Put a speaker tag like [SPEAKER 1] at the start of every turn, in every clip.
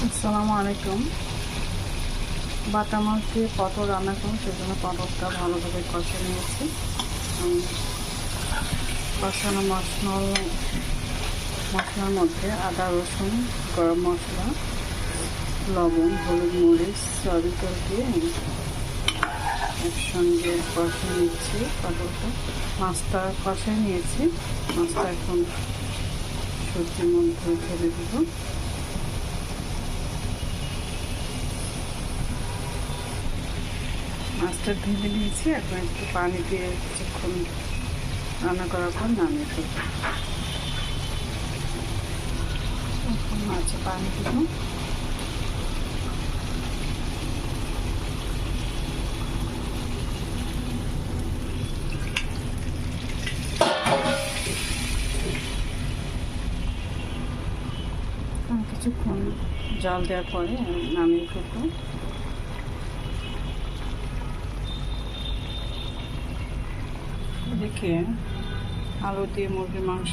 [SPEAKER 1] আসসালামু আলাইকুম। বাটা মাছ দিয়ে পটল রান্না করুন, সেজন্য পটলটা ভালোভাবে কষে নিয়েছি। কষানো মশলার মধ্যে আদা, রসুন, গরম মশলা, লবণ, হলুদ, মরিচ, সয়াবিন তেল দিয়ে একসঙ্গে কষে নিচ্ছি। পটলটা মাছটা কষে নিয়েছি। মাছটা এখন সবজির মধ্যে ঢেলে দেবো। মাছটা ঢেলে নিয়েছি। এখন একটু পানি দিয়ে কিছুক্ষণ রান্না করার পর নামিয়ে দেবো। এখন মাছে পানি দেব। কিছুক্ষণ জল দেওয়ার পরে নামিয়ে ফেলবো। দেখে আলু দিয়ে মুরগির মাংস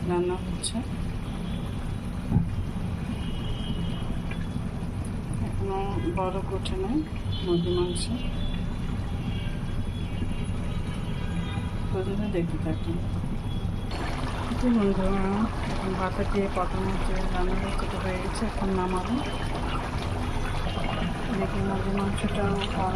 [SPEAKER 1] রান্না হচ্ছে। এখনো বড় কোটে নেই মুরগির মাংস, প্রথমে দেখতে থাকুন। বন্ধুরা, এখন বাটা দিয়ে পটল মাছের রান্না করতে হয়ে গেছে। এখন নামাবো। দেখি মুরগির মাংসটা খাওয়া